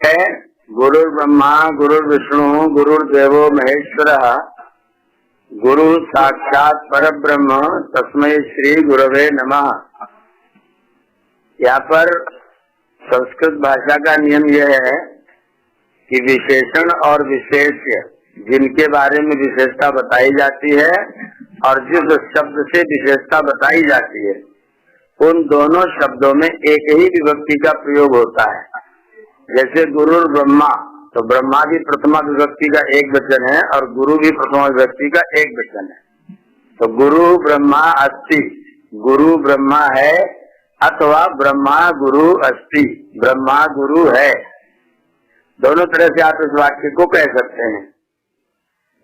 है गुरुर् ब्रह्मा गुरुर्विष्णु गुरुर्देवो महेश्वरः गुरु साक्षात परब्रह्म तस्मै श्री गुरवे नमः। यहाँ पर संस्कृत भाषा का नियम यह है कि विशेषण और विशेष्य जिनके बारे में विशेषता बताई जाती है और जिस शब्द से विशेषता बताई जाती है उन दोनों शब्दों में एक ही विभक्ति का प्रयोग होता है। जैसे गुरुर् ब्रह्मा, तो ब्रह्मा भी प्रथमा विभक्ति का एक वचन है और गुरु भी प्रथमा विभक्ति का एक वचन है। तो गुरु ब्रह्मा अस्ति, गुरु ब्रह्मा है, अथवा ब्रह्मा गुरु अस्ति, ब्रह्मा गुरु है। दोनों तरह से आप इस वाक्य को कह सकते हैं।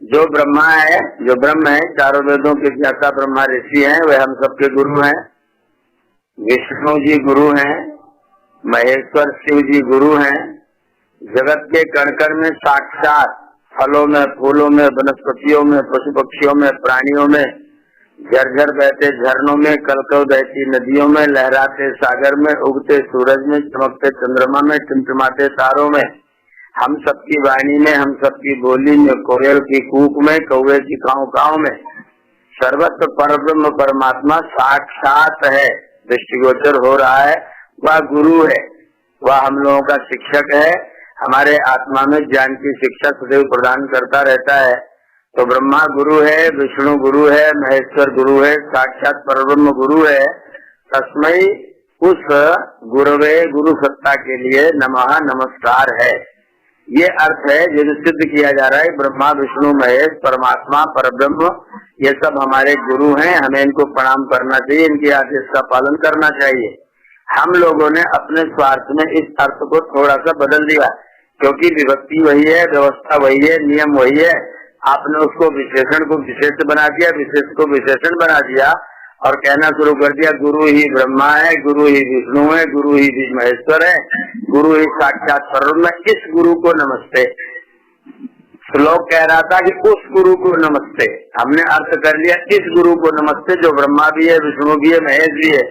जो ब्रह्मा है, जो ब्रह्म है, चारों वेदों के ज्ञाता ब्रह्मा ऋषि हैं, वे हम सबके गुरु हैं। विष्णु जी गुरु हैं, महेश्वर शिव जी गुरु हैं। जगत के कण कण में साक्षात फलों में, फूलों में, वनस्पतियों में, पशु पक्षियों में, प्राणियों में, झरझर बहते झरनों में, कलकल बहती नदियों में, लहराते सागर में, उगते सूरज में, चमकते चंद्रमा में, टिमटिमाते तारों में, हम सबकी वाणी में, हम सबकी बोली में, कोयल की कूक में, कौवे की काव काव में, सर्वत्र परब्रह्म परमात्मा साक्षात है, दृष्टिगोचर हो रहा है। वह गुरु है, वह हम लोगों का शिक्षक है, हमारे आत्मा में ज्ञान की शिक्षा सदैव प्रदान करता रहता है। तो ब्रह्मा गुरु है, विष्णु गुरु है, महेश्वर गुरु है, साक्षात परब्रह्म गुरु है। तस्मै, उस गुरुवे, गुरु सत्ता के लिए नमः, नमस्कार है। ये अर्थ है जो सिद्ध किया जा रहा है। ब्रह्मा विष्णु महेश परमात्मा परब्रह्म ये सब हमारे गुरु हैं, हमें इनको प्रणाम करना चाहिए, इनके आदेश का पालन करना चाहिए। हम लोगों ने अपने स्वार्थ में इस अर्थ को थोड़ा सा बदल दिया, क्योंकि विभक्ति वही है, व्यवस्था वही है, नियम वही है। आपने उसको विशेषण को विशेष बना दिया, विशेष को विशेषण बना दिया और कहना शुरू कर दिया गुरु ही ब्रह्मा है, गुरु ही विष्णु है, गुरु ही महेश्वर है, गुरु ही साक्षात परब्रह्म। इस गुरु को नमस्ते। श्लोक कह रहा था कि उस गुरु को नमस्ते, हमने अर्थ कर लिया इस गुरु को नमस्ते जो ब्रह्मा भी है, विष्णु भी है, महेश भी है।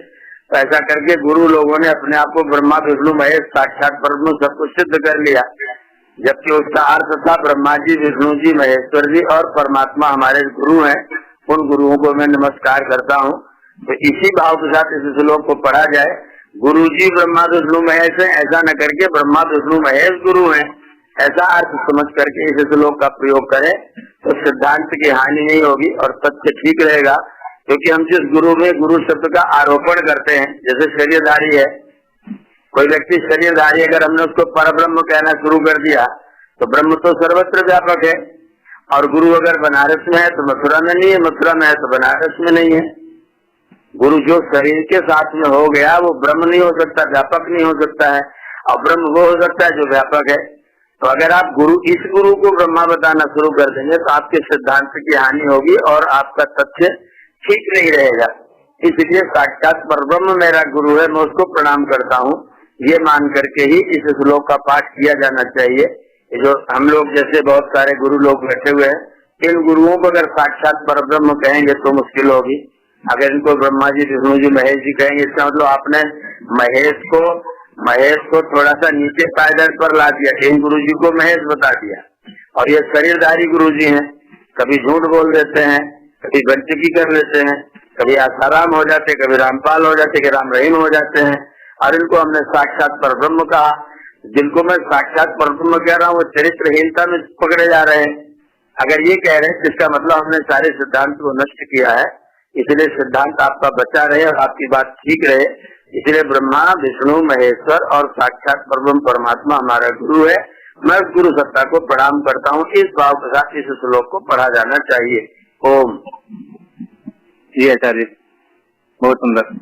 तो ऐसा करके गुरु लोगों ने अपने आप को ब्रह्मा विष्णु महेश साक्षात परब्रह्म सब कुछ सिद्ध कर लिया, जबकि उसका अर्थ था ब्रह्मा जी, विष्णु जी, महेश्वर जी और परमात्मा हमारे गुरु हैं। उन गुरुओं को मैं नमस्कार करता हूँ। तो इसी भाव के साथ इस श्लोक को पढ़ा जाए। गुरु जी ब्रह्मा विष्णु महेश है, ऐसा न करके ब्रह्मा विष्णु महेश गुरु हैं, ऐसा अर्थ समझ करके इस श्लोक का प्रयोग करें तो सिद्धांत की हानि नहीं होगी और तथ्य ठीक रहेगा। क्योंकि हम जिस गुरु में गुरु शब्द का आरोपण करते हैं, जैसे शरीरधारी है, कोई व्यक्ति शरीरधारी, अगर हमने उसको परब्रह्म कहना शुरू कर दिया तो ब्रह्म तो सर्वत्र व्यापक है। और गुरु अगर बनारस में है तो मथुरा में नहीं है, मथुरा में है तो बनारस में नहीं है। गुरु जो शरीर के साथ में हो गया वो ब्रह्म नहीं हो सकता, व्यापक नहीं हो सकता है। और ब्रह्म वो हो सकता है जो व्यापक है। तो अगर आप इस गुरु को ब्रह्मा बताना शुरू कर देंगे तो आपके सिद्धांत की हानि होगी और आपका तथ्य ठीक नहीं रहेगा। इसलिए साक्षात परब्रह्म मेरा गुरु है, मैं उसको प्रणाम करता हूँ, ये मान करके ही इस श्लोक का पाठ किया जाना चाहिए। जो हम लोग जैसे बहुत सारे गुरु लोग बैठे हुए हैं, इन गुरुओं को अगर साक्षात परब्रह्म कहेंगे तो मुश्किल होगी। अगर इनको ब्रह्मा जी, विष्णु जी, महेश जी कहेंगे, इसका मतलब आपने महेश को थोड़ा सा नीचे पायदान पर ला दिया, इन गुरु जी को महेश बता दिया। और ये शरीरधारी गुरु जी हैं, कभी झूठ बोल देते हैं, कभी गंचकी कर लेते हैं, कभी आसाराम हो जाते, कभी रामपाल हो जाते, कभी राम रहीम हो जाते हैं। और इनको हमने साक्षात परब्रह्म कहा। जिनको मैं साक्षात परब्रह्म कह रहा हूँ वो चरित्रहीनता में पकड़े जा रहे हैं। अगर ये कह रहे हैं जिसका मतलब हमने सारे सिद्धांत को नष्ट किया है। इसलिए सिद्धांत आपका बचा रहे और आपकी बात ठीक रहे, इसलिए ब्रह्मा विष्णु महेश्वर और साक्षात परब्रह्म परमात्मा हमारा गुरु है। मैं गुरु सत्ता को प्रणाम करता हूँ। इस भाव के साथ इस श्लोक को पढ़ा जाना चाहिए। ओम। जी आचार्य, बहुत सुंदर।